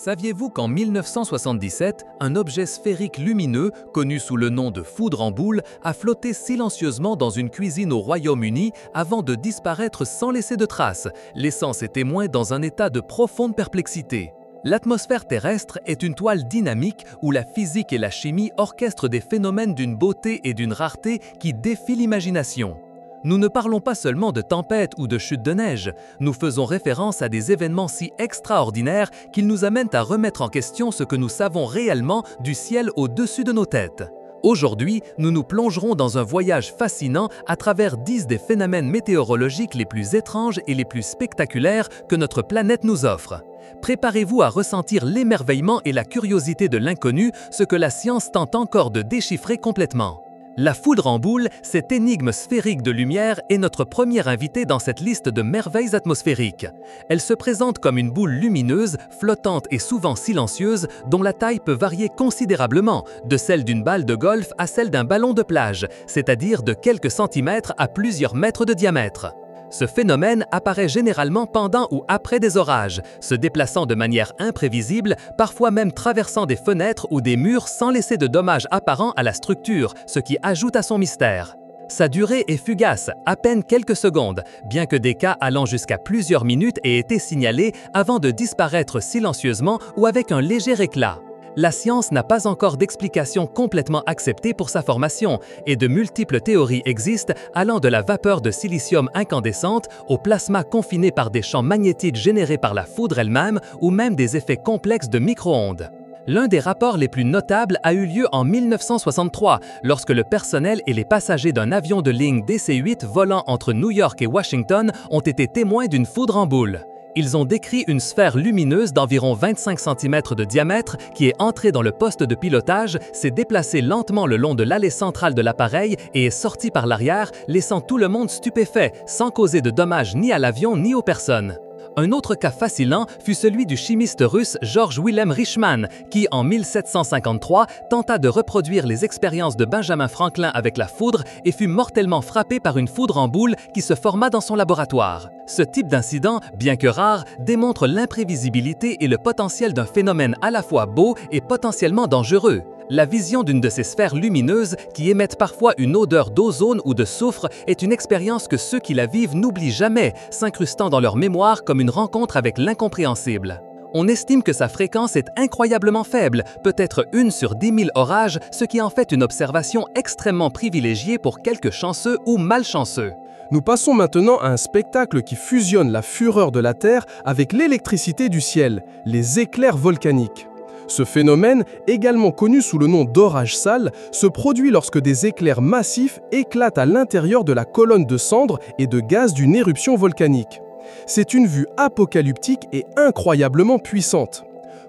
Saviez-vous qu'en 1977, un objet sphérique lumineux, connu sous le nom de foudre en boule, a flotté silencieusement dans une cuisine au Royaume-Uni avant de disparaître sans laisser de traces, laissant ses témoins dans un état de profonde perplexité? L'atmosphère terrestre est une toile dynamique où la physique et la chimie orchestrent des phénomènes d'une beauté et d'une rareté qui défient l'imagination. Nous ne parlons pas seulement de tempêtes ou de chutes de neige, nous faisons référence à des événements si extraordinaires qu'ils nous amènent à remettre en question ce que nous savons réellement du ciel au-dessus de nos têtes. Aujourd'hui, nous nous plongerons dans un voyage fascinant à travers 10 des phénomènes météorologiques les plus étranges et les plus spectaculaires que notre planète nous offre. Préparez-vous à ressentir l'émerveillement et la curiosité de l'inconnu, ce que la science tente encore de déchiffrer complètement. La foudre en boule, cette énigme sphérique de lumière, est notre première invitée dans cette liste de merveilles atmosphériques. Elle se présente comme une boule lumineuse, flottante et souvent silencieuse, dont la taille peut varier considérablement, de celle d'une balle de golf à celle d'un ballon de plage, c'est-à-dire de quelques centimètres à plusieurs mètres de diamètre. Ce phénomène apparaît généralement pendant ou après des orages, se déplaçant de manière imprévisible, parfois même traversant des fenêtres ou des murs sans laisser de dommages apparents à la structure, ce qui ajoute à son mystère. Sa durée est fugace, à peine quelques secondes, bien que des cas allant jusqu'à plusieurs minutes aient été signalés avant de disparaître silencieusement ou avec un léger éclat. La science n'a pas encore d'explication complètement acceptée pour sa formation et de multiples théories existent allant de la vapeur de silicium incandescente au plasma confiné par des champs magnétiques générés par la foudre elle-même ou même des effets complexes de micro-ondes. L'un des rapports les plus notables a eu lieu en 1963 lorsque le personnel et les passagers d'un avion de ligne DC-8 volant entre New York et Washington ont été témoins d'une foudre en boule. Ils ont décrit une sphère lumineuse d'environ 25 cm de diamètre qui est entrée dans le poste de pilotage, s'est déplacée lentement le long de l'allée centrale de l'appareil et est sortie par l'arrière, laissant tout le monde stupéfait, sans causer de dommages ni à l'avion ni aux personnes. Un autre cas fascinant fut celui du chimiste russe Georg Wilhelm Richman, qui, en 1753, tenta de reproduire les expériences de Benjamin Franklin avec la foudre et fut mortellement frappé par une foudre en boule qui se forma dans son laboratoire. Ce type d'incident, bien que rare, démontre l'imprévisibilité et le potentiel d'un phénomène à la fois beau et potentiellement dangereux. La vision d'une de ces sphères lumineuses, qui émettent parfois une odeur d'ozone ou de soufre, est une expérience que ceux qui la vivent n'oublient jamais, s'incrustant dans leur mémoire comme une rencontre avec l'incompréhensible. On estime que sa fréquence est incroyablement faible, peut-être 1 sur 10 000 orages, ce qui en fait une observation extrêmement privilégiée pour quelques chanceux ou malchanceux. Nous passons maintenant à un spectacle qui fusionne la fureur de la Terre avec l'électricité du ciel, les éclairs volcaniques. Ce phénomène, également connu sous le nom d'orage sale, se produit lorsque des éclairs massifs éclatent à l'intérieur de la colonne de cendres et de gaz d'une éruption volcanique. C'est une vue apocalyptique et incroyablement puissante.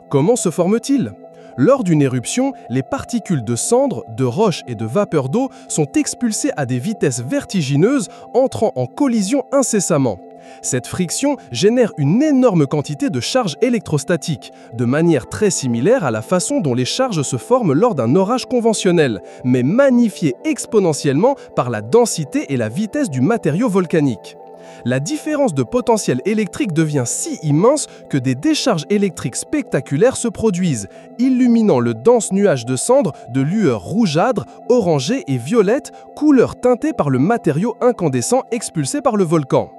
Comment se forme-t-il ? Lors d'une éruption, les particules de cendres, de roches et de vapeur d'eau sont expulsées à des vitesses vertigineuses, entrant en collision incessamment. Cette friction génère une énorme quantité de charges électrostatiques, de manière très similaire à la façon dont les charges se forment lors d'un orage conventionnel, mais magnifiées exponentiellement par la densité et la vitesse du matériau volcanique. La différence de potentiel électrique devient si immense que des décharges électriques spectaculaires se produisent, illuminant le dense nuage de cendres de lueurs rougeâtres, orangées et violettes, couleurs teintées par le matériau incandescent expulsé par le volcan.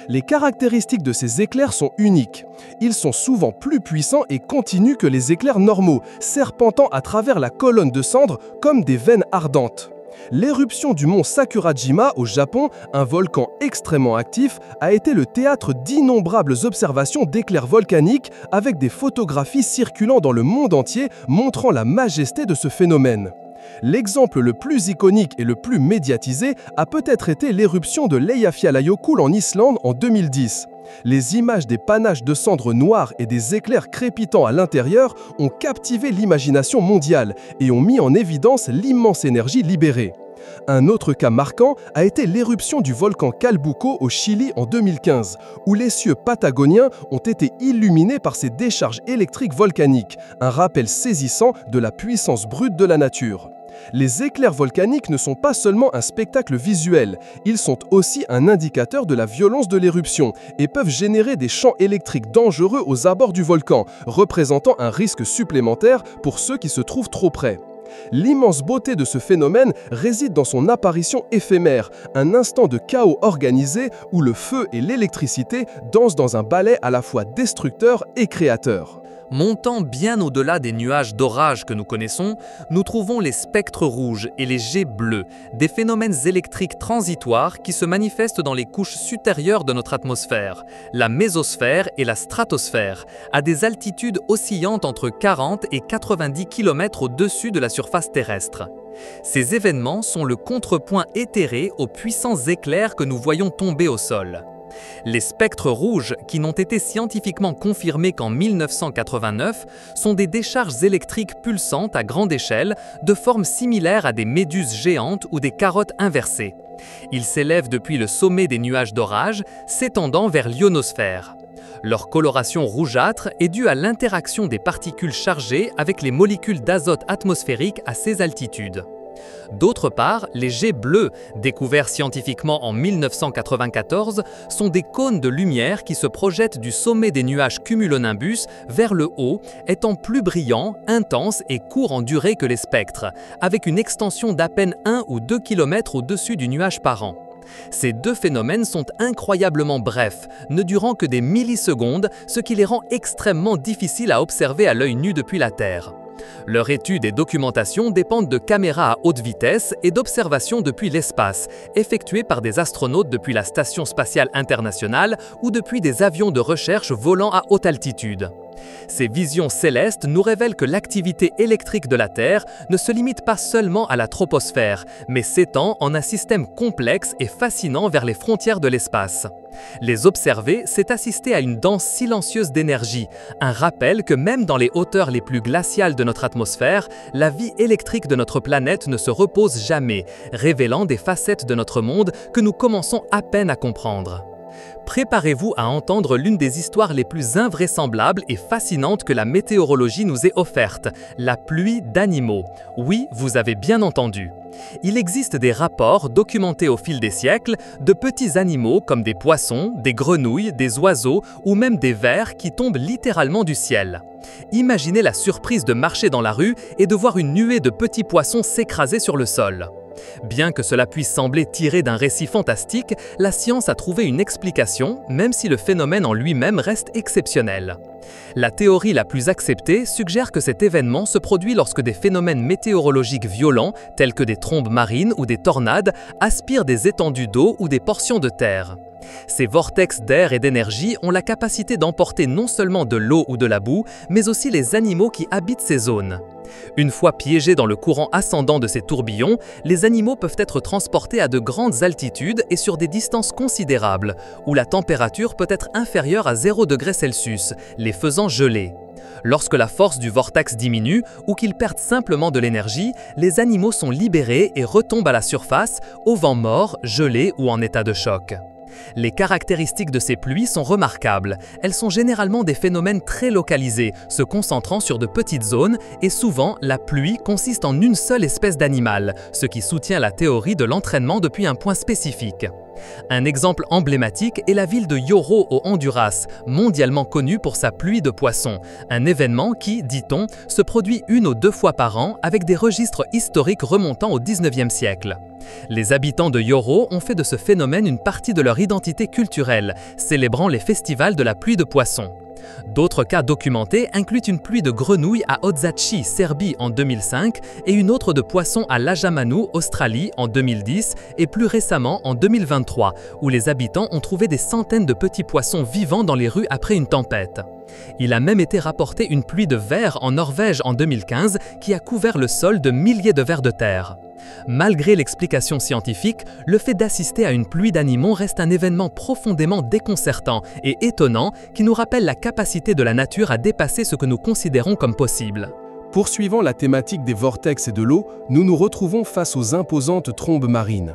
Les caractéristiques de ces éclairs sont uniques. Ils sont souvent plus puissants et continus que les éclairs normaux, serpentant à travers la colonne de cendres comme des veines ardentes. L'éruption du mont Sakurajima au Japon, un volcan extrêmement actif, a été le théâtre d'innombrables observations d'éclairs volcaniques avec des photographies circulant dans le monde entier montrant la majesté de ce phénomène. L'exemple le plus iconique et le plus médiatisé a peut-être été l'éruption de Eyjafjallajökull en Islande en 2010. Les images des panaches de cendres noires et des éclairs crépitants à l'intérieur ont captivé l'imagination mondiale et ont mis en évidence l'immense énergie libérée. Un autre cas marquant a été l'éruption du volcan Calbuco au Chili en 2015, où les cieux patagoniens ont été illuminés par ces décharges électriques volcaniques, un rappel saisissant de la puissance brute de la nature. Les éclairs volcaniques ne sont pas seulement un spectacle visuel, ils sont aussi un indicateur de la violence de l'éruption et peuvent générer des champs électriques dangereux aux abords du volcan, représentant un risque supplémentaire pour ceux qui se trouvent trop près. L'immense beauté de ce phénomène réside dans son apparition éphémère, un instant de chaos organisé où le feu et l'électricité dansent dans un ballet à la fois destructeur et créateur. Montant bien au-delà des nuages d'orage que nous connaissons, nous trouvons les spectres rouges et les jets bleus, des phénomènes électriques transitoires qui se manifestent dans les couches supérieures de notre atmosphère, la mésosphère et la stratosphère, à des altitudes oscillantes entre 40 et 90 km au-dessus de la surface terrestre. Ces événements sont le contrepoint éthéré aux puissants éclairs que nous voyons tomber au sol. Les spectres rouges, qui n'ont été scientifiquement confirmés qu'en 1989, sont des décharges électriques pulsantes à grande échelle, de forme similaire à des méduses géantes ou des carottes inversées. Ils s'élèvent depuis le sommet des nuages d'orage, s'étendant vers l'ionosphère. Leur coloration rougeâtre est due à l'interaction des particules chargées avec les molécules d'azote atmosphériques à ces altitudes. D'autre part, les jets bleus, découverts scientifiquement en 1994, sont des cônes de lumière qui se projettent du sommet des nuages cumulonimbus vers le haut, étant plus brillants, intenses et courts en durée que les spectres, avec une extension d'à peine 1 ou 2 km au-dessus du nuage par an. Ces deux phénomènes sont incroyablement brefs, ne durant que des millisecondes, ce qui les rend extrêmement difficiles à observer à l'œil nu depuis la Terre. Leur étude et documentation dépendent de caméras à haute vitesse et d'observations depuis l'espace, effectuées par des astronautes depuis la Station spatiale internationale ou depuis des avions de recherche volant à haute altitude. Ces visions célestes nous révèlent que l'activité électrique de la Terre ne se limite pas seulement à la troposphère, mais s'étend en un système complexe et fascinant vers les frontières de l'espace. Les observer, c'est assister à une danse silencieuse d'énergie, un rappel que même dans les hauteurs les plus glaciales de notre atmosphère, la vie électrique de notre planète ne se repose jamais, révélant des facettes de notre monde que nous commençons à peine à comprendre. Préparez-vous à entendre l'une des histoires les plus invraisemblables et fascinantes que la météorologie nous ait offerte, la pluie d'animaux. Oui, vous avez bien entendu. Il existe des rapports documentés au fil des siècles de petits animaux comme des poissons, des grenouilles, des oiseaux ou même des vers qui tombent littéralement du ciel. Imaginez la surprise de marcher dans la rue et de voir une nuée de petits poissons s'écraser sur le sol. Bien que cela puisse sembler tiré d'un récit fantastique, la science a trouvé une explication, même si le phénomène en lui-même reste exceptionnel. La théorie la plus acceptée suggère que cet événement se produit lorsque des phénomènes météorologiques violents, tels que des trombes marines ou des tornades, aspirent des étendues d'eau ou des portions de terre. Ces vortex d'air et d'énergie ont la capacité d'emporter non seulement de l'eau ou de la boue, mais aussi les animaux qui habitent ces zones. Une fois piégés dans le courant ascendant de ces tourbillons, les animaux peuvent être transportés à de grandes altitudes et sur des distances considérables, où la température peut être inférieure à 0 degré Celsius, les faisant geler. Lorsque la force du vortex diminue ou qu'ils perdent simplement de l'énergie, les animaux sont libérés et retombent à la surface, au vent mort, gelés ou en état de choc. Les caractéristiques de ces pluies sont remarquables. Elles sont généralement des phénomènes très localisés, se concentrant sur de petites zones, et souvent, la pluie consiste en une seule espèce d'animal, ce qui soutient la théorie de l'entraînement depuis un point spécifique. Un exemple emblématique est la ville de Yoro au Honduras, mondialement connue pour sa pluie de poissons, un événement qui, dit-on, se produit 1 ou 2 fois par an avec des registres historiques remontant au 19e siècle. Les habitants de Yoro ont fait de ce phénomène une partie de leur identité culturelle, célébrant les festivals de la pluie de poissons. D'autres cas documentés incluent une pluie de grenouilles à Ozachi, Serbie en 2005 et une autre de poissons à Lajamanu, Australie en 2010 et plus récemment en 2023, où les habitants ont trouvé des centaines de petits poissons vivants dans les rues après une tempête. Il a même été rapporté une pluie de vers en Norvège en 2015 qui a couvert le sol de milliers de vers de terre. Malgré l'explication scientifique, le fait d'assister à une pluie d'animaux reste un événement profondément déconcertant et étonnant qui nous rappelle la capacité de la nature à dépasser ce que nous considérons comme possible. Poursuivant la thématique des vortex et de l'eau, nous nous retrouvons face aux imposantes trombes marines.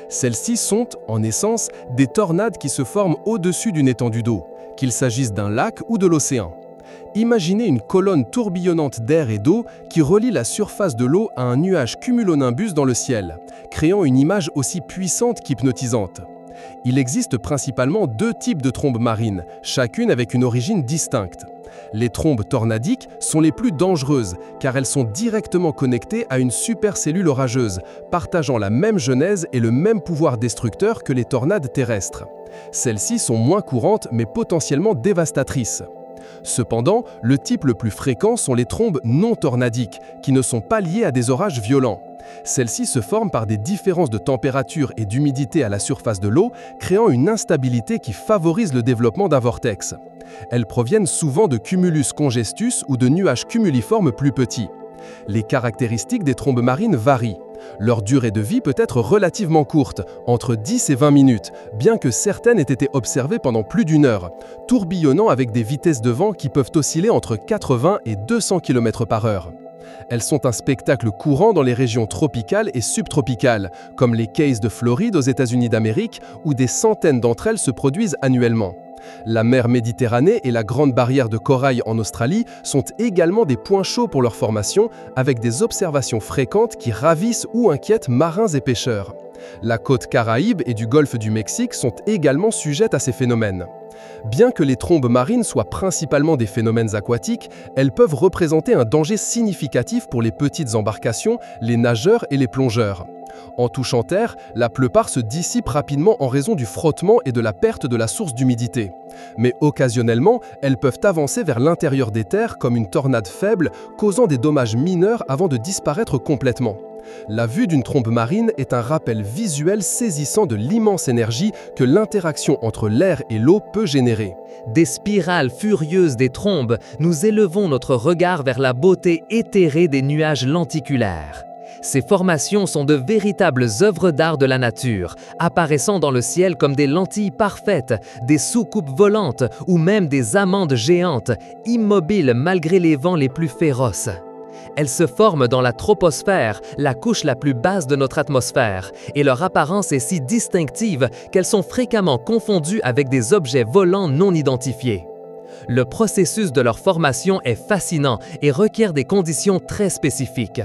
Celles-ci sont, en essence, des tornades qui se forment au-dessus d'une étendue d'eau, qu'il s'agisse d'un lac ou de l'océan. Imaginez une colonne tourbillonnante d'air et d'eau qui relie la surface de l'eau à un nuage cumulonimbus dans le ciel, créant une image aussi puissante qu'hypnotisante. Il existe principalement deux types de trombes marines, chacune avec une origine distincte. Les trombes tornadiques sont les plus dangereuses car elles sont directement connectées à une supercellule orageuse, partageant la même genèse et le même pouvoir destructeur que les tornades terrestres. Celles-ci sont moins courantes mais potentiellement dévastatrices. Cependant, le type le plus fréquent sont les trombes non tornadiques, qui ne sont pas liées à des orages violents. Celles-ci se forment par des différences de température et d'humidité à la surface de l'eau, créant une instabilité qui favorise le développement d'un vortex. Elles proviennent souvent de cumulus congestus ou de nuages cumuliformes plus petits. Les caractéristiques des trombes marines varient. Leur durée de vie peut être relativement courte, entre 10 et 20 minutes, bien que certaines aient été observées pendant plus d'une heure, tourbillonnant avec des vitesses de vent qui peuvent osciller entre 80 et 200 km/h. Elles sont un spectacle courant dans les régions tropicales et subtropicales, comme les Keys de Floride aux États-Unis d'Amérique, où des centaines d'entre elles se produisent annuellement. La mer Méditerranée et la Grande Barrière de Corail en Australie sont également des points chauds pour leur formation, avec des observations fréquentes qui ravissent ou inquiètent marins et pêcheurs. La côte Caraïbe et du golfe du Mexique sont également sujettes à ces phénomènes. Bien que les trombes marines soient principalement des phénomènes aquatiques, elles peuvent représenter un danger significatif pour les petites embarcations, les nageurs et les plongeurs. En touchant terre, la plupart se dissipent rapidement en raison du frottement et de la perte de la source d'humidité. Mais occasionnellement, elles peuvent avancer vers l'intérieur des terres comme une tornade faible, causant des dommages mineurs avant de disparaître complètement. La vue d'une trombe marine est un rappel visuel saisissant de l'immense énergie que l'interaction entre l'air et l'eau peut générer. Des spirales furieuses des trombes, nous élevons notre regard vers la beauté éthérée des nuages lenticulaires. Ces formations sont de véritables œuvres d'art de la nature, apparaissant dans le ciel comme des lentilles parfaites, des soucoupes volantes ou même des amandes géantes, immobiles malgré les vents les plus féroces. Elles se forment dans la troposphère, la couche la plus basse de notre atmosphère, et leur apparence est si distinctive qu'elles sont fréquemment confondues avec des objets volants non identifiés. Le processus de leur formation est fascinant et requiert des conditions très spécifiques.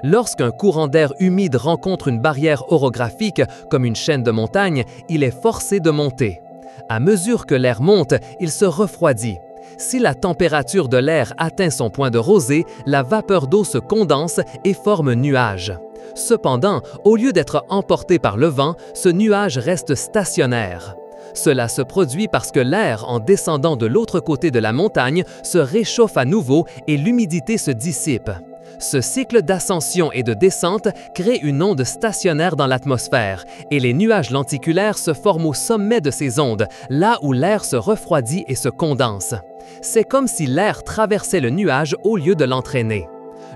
Lorsqu'un courant d'air humide rencontre une barrière orographique, comme une chaîne de montagnes, il est forcé de monter. À mesure que l'air monte, il se refroidit. Si la température de l'air atteint son point de rosée, la vapeur d'eau se condense et forme un nuage. Cependant, au lieu d'être emporté par le vent, ce nuage reste stationnaire. Cela se produit parce que l'air, en descendant de l'autre côté de la montagne, se réchauffe à nouveau et l'humidité se dissipe. Ce cycle d'ascension et de descente crée une onde stationnaire dans l'atmosphère et les nuages lenticulaires se forment au sommet de ces ondes, là où l'air se refroidit et se condense. C'est comme si l'air traversait le nuage au lieu de l'entraîner.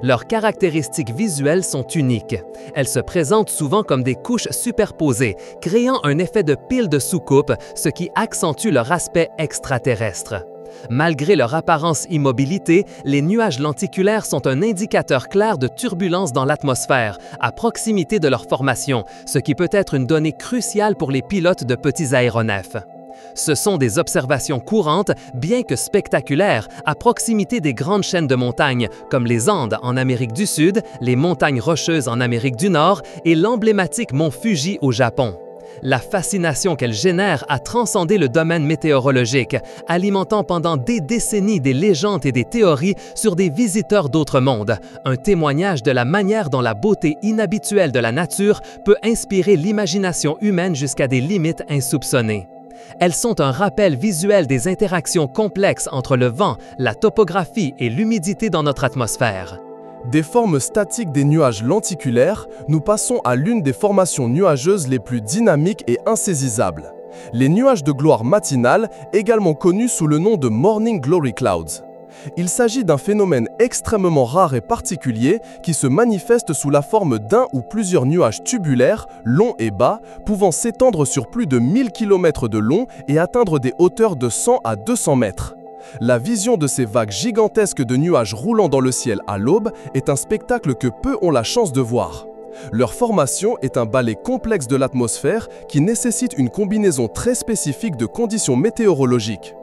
Leurs caractéristiques visuelles sont uniques. Elles se présentent souvent comme des couches superposées, créant un effet de pile de soucoupe, ce qui accentue leur aspect extraterrestre. Malgré leur apparence immobilité, les nuages lenticulaires sont un indicateur clair de turbulence dans l'atmosphère, à proximité de leur formation, ce qui peut être une donnée cruciale pour les pilotes de petits aéronefs. Ce sont des observations courantes, bien que spectaculaires, à proximité des grandes chaînes de montagnes, comme les Andes en Amérique du Sud, les montagnes rocheuses en Amérique du Nord et l'emblématique mont Fuji au Japon. La fascination qu'elle génère a transcendé le domaine météorologique, alimentant pendant des décennies des légendes et des théories sur des visiteurs d'autres mondes, un témoignage de la manière dont la beauté inhabituelle de la nature peut inspirer l'imagination humaine jusqu'à des limites insoupçonnées. Elles sont un rappel visuel des interactions complexes entre le vent, la topographie et l'humidité dans notre atmosphère. Des formes statiques des nuages lenticulaires, nous passons à l'une des formations nuageuses les plus dynamiques et insaisissables. Les nuages de gloire matinale, également connus sous le nom de Morning Glory Clouds. Il s'agit d'un phénomène extrêmement rare et particulier qui se manifeste sous la forme d'un ou plusieurs nuages tubulaires, longs et bas, pouvant s'étendre sur plus de 1000 km de long et atteindre des hauteurs de 100 à 200 mètres. La vision de ces vagues gigantesques de nuages roulant dans le ciel à l'aube est un spectacle que peu ont la chance de voir. Leur formation est un ballet complexe de l'atmosphère qui nécessite une combinaison très spécifique de conditions météorologiques.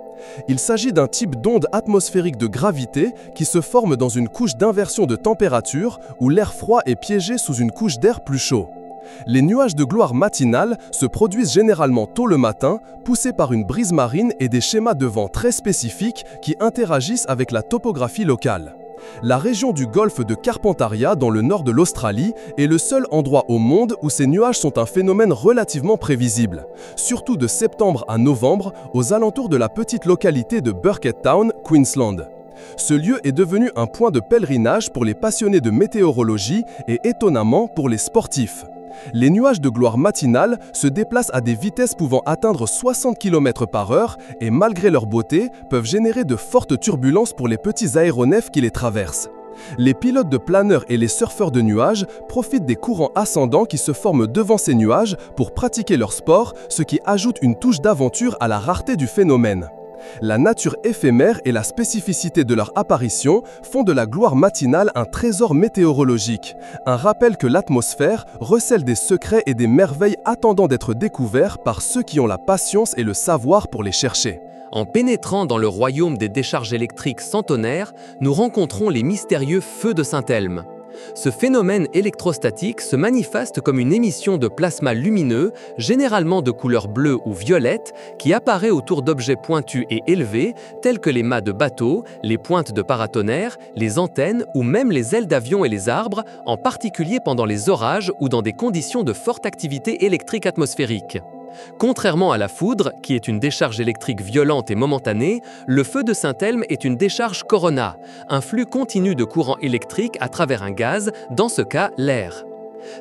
Il s'agit d'un type d'onde atmosphérique de gravité qui se forme dans une couche d'inversion de température où l'air froid est piégé sous une couche d'air plus chaud. Les nuages de gloire matinale se produisent généralement tôt le matin, poussés par une brise marine et des schémas de vent très spécifiques qui interagissent avec la topographie locale. La région du golfe de Carpentaria, dans le nord de l'Australie, est le seul endroit au monde où ces nuages sont un phénomène relativement prévisible, surtout de septembre à novembre, aux alentours de la petite localité de Burkett Town, Queensland. Ce lieu est devenu un point de pèlerinage pour les passionnés de météorologie et étonnamment pour les sportifs. Les nuages de gloire matinale se déplacent à des vitesses pouvant atteindre 60 km/h et malgré leur beauté, peuvent générer de fortes turbulences pour les petits aéronefs qui les traversent. Les pilotes de planeurs et les surfeurs de nuages profitent des courants ascendants qui se forment devant ces nuages pour pratiquer leur sport, ce qui ajoute une touche d'aventure à la rareté du phénomène. La nature éphémère et la spécificité de leur apparition font de la gloire matinale un trésor météorologique, un rappel que l'atmosphère recèle des secrets et des merveilles attendant d'être découverts par ceux qui ont la patience et le savoir pour les chercher. En pénétrant dans le royaume des décharges électriques centenaires, nous rencontrons les mystérieux feux de Saint-Elme. Ce phénomène électrostatique se manifeste comme une émission de plasma lumineux, généralement de couleur bleue ou violette, qui apparaît autour d'objets pointus et élevés, tels que les mâts de bateaux, les pointes de paratonnerres, les antennes ou même les ailes d'avions et les arbres, en particulier pendant les orages ou dans des conditions de forte activité électrique atmosphérique. Contrairement à la foudre, qui est une décharge électrique violente et momentanée, le feu de Saint-Elme est une décharge corona, un flux continu de courant électrique à travers un gaz, dans ce cas l'air.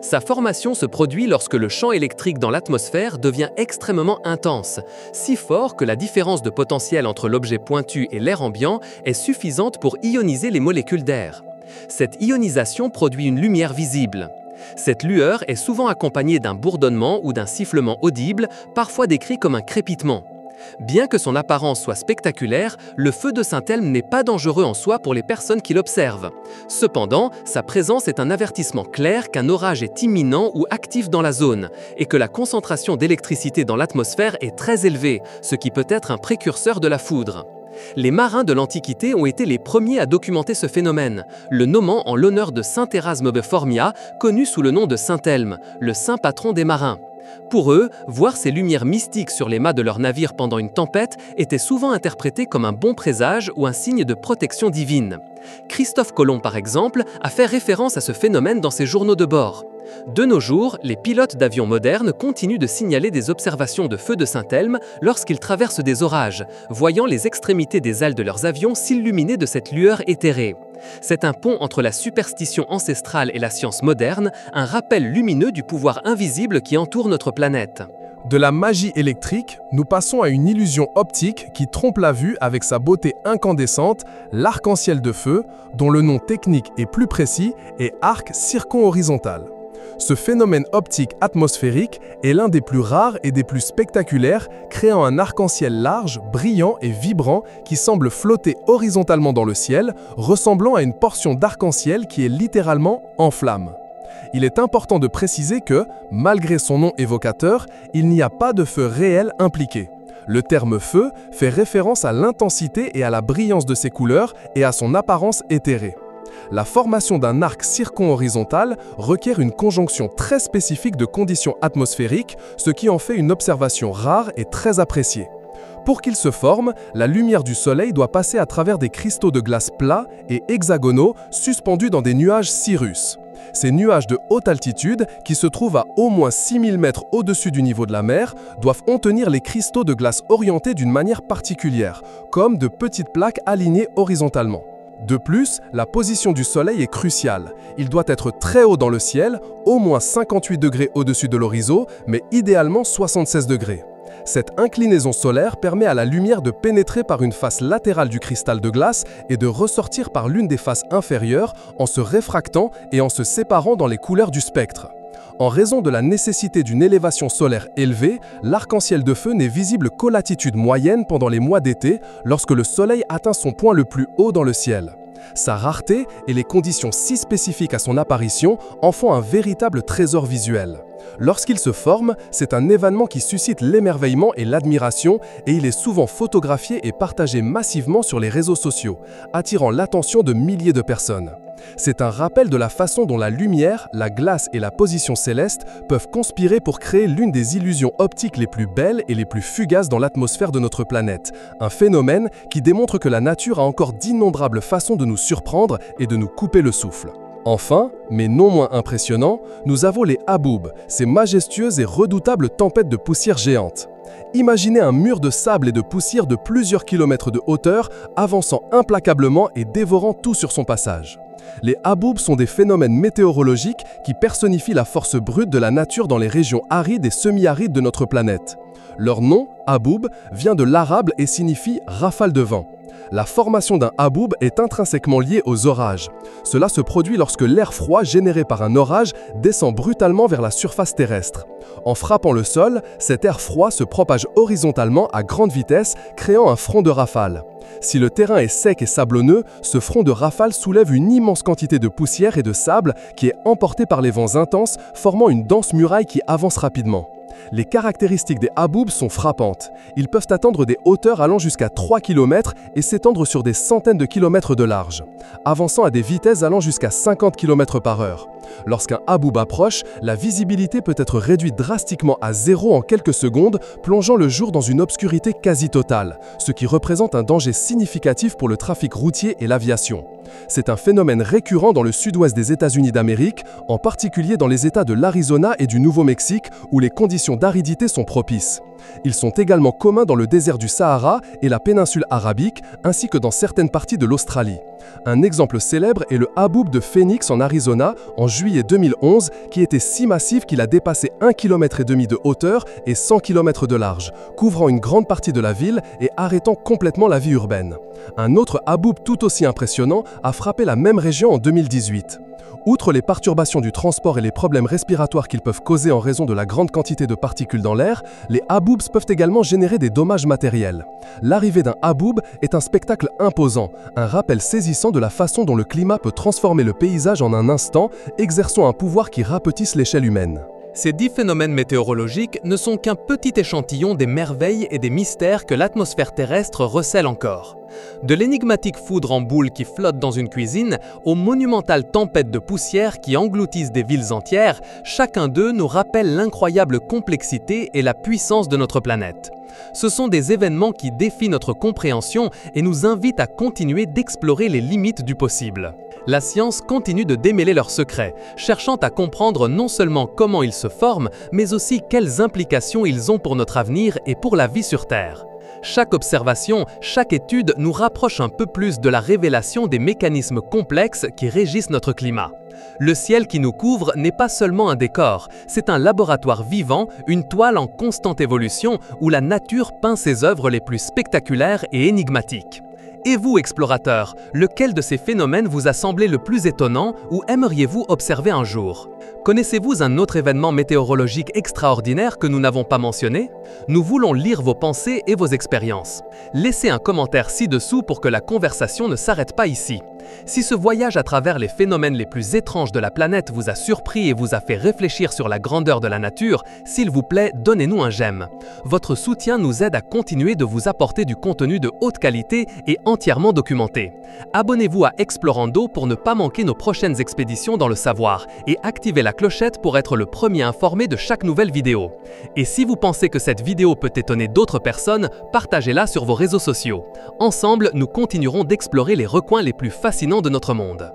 Sa formation se produit lorsque le champ électrique dans l'atmosphère devient extrêmement intense, si fort que la différence de potentiel entre l'objet pointu et l'air ambiant est suffisante pour ioniser les molécules d'air. Cette ionisation produit une lumière visible. Cette lueur est souvent accompagnée d'un bourdonnement ou d'un sifflement audible, parfois décrit comme un crépitement. Bien que son apparence soit spectaculaire, le feu de Saint-Elme n'est pas dangereux en soi pour les personnes qui l'observent. Cependant, sa présence est un avertissement clair qu'un orage est imminent ou actif dans la zone, et que la concentration d'électricité dans l'atmosphère est très élevée, ce qui peut être un précurseur de la foudre. Les marins de l'Antiquité ont été les premiers à documenter ce phénomène, le nommant en l'honneur de saint Érasme de Formia, connu sous le nom de Saint-Elme, le saint patron des marins. Pour eux, voir ces lumières mystiques sur les mâts de leur navire pendant une tempête était souvent interprété comme un bon présage ou un signe de protection divine. Christophe Colomb, par exemple, a fait référence à ce phénomène dans ses journaux de bord. De nos jours, les pilotes d'avions modernes continuent de signaler des observations de feux de Saint-Elme lorsqu'ils traversent des orages, voyant les extrémités des ailes de leurs avions s'illuminer de cette lueur éthérée. C'est un pont entre la superstition ancestrale et la science moderne, un rappel lumineux du pouvoir invisible qui entoure notre planète. De la magie électrique, nous passons à une illusion optique qui trompe la vue avec sa beauté incandescente, l'arc-en-ciel de feu, dont le nom technique et plus précis est arc circumhorizontal. Ce phénomène optique atmosphérique est l'un des plus rares et des plus spectaculaires, créant un arc-en-ciel large, brillant et vibrant qui semble flotter horizontalement dans le ciel, ressemblant à une portion d'arc-en-ciel qui est littéralement en flammes. Il est important de préciser que, malgré son nom évocateur, il n'y a pas de feu réel impliqué. Le terme feu fait référence à l'intensité et à la brillance de ses couleurs et à son apparence éthérée. La formation d'un arc circumhorizontal requiert une conjonction très spécifique de conditions atmosphériques, ce qui en fait une observation rare et très appréciée. Pour qu'il se forme, la lumière du soleil doit passer à travers des cristaux de glace plats et hexagonaux suspendus dans des nuages cirrus. Ces nuages de haute altitude, qui se trouvent à au moins 6000 mètres au-dessus du niveau de la mer, doivent contenir les cristaux de glace orientés d'une manière particulière, comme de petites plaques alignées horizontalement. De plus, la position du Soleil est cruciale. Il doit être très haut dans le ciel, au moins 58 degrés au-dessus de l'horizon, mais idéalement 76 degrés. Cette inclinaison solaire permet à la lumière de pénétrer par une face latérale du cristal de glace et de ressortir par l'une des faces inférieures en se réfractant et en se séparant dans les couleurs du spectre. En raison de la nécessité d'une élévation solaire élevée, l'arc-en-ciel de feu n'est visible qu'aux latitudes moyennes pendant les mois d'été, lorsque le soleil atteint son point le plus haut dans le ciel. Sa rareté et les conditions si spécifiques à son apparition en font un véritable trésor visuel. Lorsqu'il se forme, c'est un événement qui suscite l'émerveillement et l'admiration et il est souvent photographié et partagé massivement sur les réseaux sociaux, attirant l'attention de milliers de personnes. C'est un rappel de la façon dont la lumière, la glace et la position céleste peuvent conspirer pour créer l'une des illusions optiques les plus belles et les plus fugaces dans l'atmosphère de notre planète, un phénomène qui démontre que la nature a encore d'innombrables façons de nous surprendre et de nous couper le souffle. Enfin, mais non moins impressionnant, nous avons les haboubs, ces majestueuses et redoutables tempêtes de poussière géantes. Imaginez un mur de sable et de poussière de plusieurs kilomètres de hauteur, avançant implacablement et dévorant tout sur son passage. Les haboubs sont des phénomènes météorologiques qui personnifient la force brute de la nature dans les régions arides et semi-arides de notre planète. Leur nom, haboub, vient de l'arabe et signifie « rafale de vent ». La formation d'un haboub est intrinsèquement liée aux orages. Cela se produit lorsque l'air froid généré par un orage descend brutalement vers la surface terrestre. En frappant le sol, cet air froid se propage horizontalement à grande vitesse, créant un front de rafale. Si le terrain est sec et sablonneux, ce front de rafale soulève une immense quantité de poussière et de sable qui est emportée par les vents intenses, formant une dense muraille qui avance rapidement. Les caractéristiques des haboubs sont frappantes. Ils peuvent atteindre des hauteurs allant jusqu'à 3 km et s'étendre sur des centaines de kilomètres de large, avançant à des vitesses allant jusqu'à 50 km/h. Lorsqu'un haboub approche, la visibilité peut être réduite drastiquement à zéro en quelques secondes, plongeant le jour dans une obscurité quasi totale, ce qui représente un danger significatif pour le trafic routier et l'aviation. C'est un phénomène récurrent dans le sud-ouest des États-Unis d'Amérique, en particulier dans les États de l'Arizona et du Nouveau-Mexique, où les conditions d'aridité sont propices. Ils sont également communs dans le désert du Sahara et la péninsule arabique, ainsi que dans certaines parties de l'Australie. Un exemple célèbre est le haboub de Phoenix en Arizona en juillet 2011, qui était si massif qu'il a dépassé 1,5 km de hauteur et 100 km de large, couvrant une grande partie de la ville et arrêtant complètement la vie urbaine. Un autre haboub tout aussi impressionnant a frappé la même région en 2018. Outre les perturbations du transport et les problèmes respiratoires qu'ils peuvent causer en raison de la grande quantité de particules dans l'air, les haboubs peuvent également générer des dommages matériels. L'arrivée d'un haboub est un spectacle imposant, un rappel saisissant de la façon dont le climat peut transformer le paysage en un instant, exerçant un pouvoir qui rapetisse l'échelle humaine. Ces 10 phénomènes météorologiques ne sont qu'un petit échantillon des merveilles et des mystères que l'atmosphère terrestre recèle encore. De l'énigmatique foudre en boule qui flotte dans une cuisine aux monumentales tempêtes de poussière qui engloutissent des villes entières, chacun d'eux nous rappelle l'incroyable complexité et la puissance de notre planète. Ce sont des événements qui défient notre compréhension et nous invitent à continuer d'explorer les limites du possible. La science continue de démêler leurs secrets, cherchant à comprendre non seulement comment ils se forment, mais aussi quelles implications ils ont pour notre avenir et pour la vie sur Terre. Chaque observation, chaque étude nous rapproche un peu plus de la révélation des mécanismes complexes qui régissent notre climat. Le ciel qui nous couvre n'est pas seulement un décor, c'est un laboratoire vivant, une toile en constante évolution où la nature peint ses œuvres les plus spectaculaires et énigmatiques. Et vous, explorateurs, lequel de ces phénomènes vous a semblé le plus étonnant ou aimeriez-vous observer un jour? Connaissez-vous un autre événement météorologique extraordinaire que nous n'avons pas mentionné? Nous voulons lire vos pensées et vos expériences. Laissez un commentaire ci-dessous pour que la conversation ne s'arrête pas ici. Si ce voyage à travers les phénomènes les plus étranges de la planète vous a surpris et vous a fait réfléchir sur la grandeur de la nature, s'il vous plaît, donnez-nous un j'aime. Votre soutien nous aide à continuer de vous apporter du contenu de haute qualité et entièrement documenté. Abonnez-vous à Explorando pour ne pas manquer nos prochaines expéditions dans le savoir et activez la clochette pour être le premier informé de chaque nouvelle vidéo. Et si vous pensez que cette vidéo peut étonner d'autres personnes, partagez-la sur vos réseaux sociaux. Ensemble, nous continuerons d'explorer les recoins les plus fascinants de notre monde.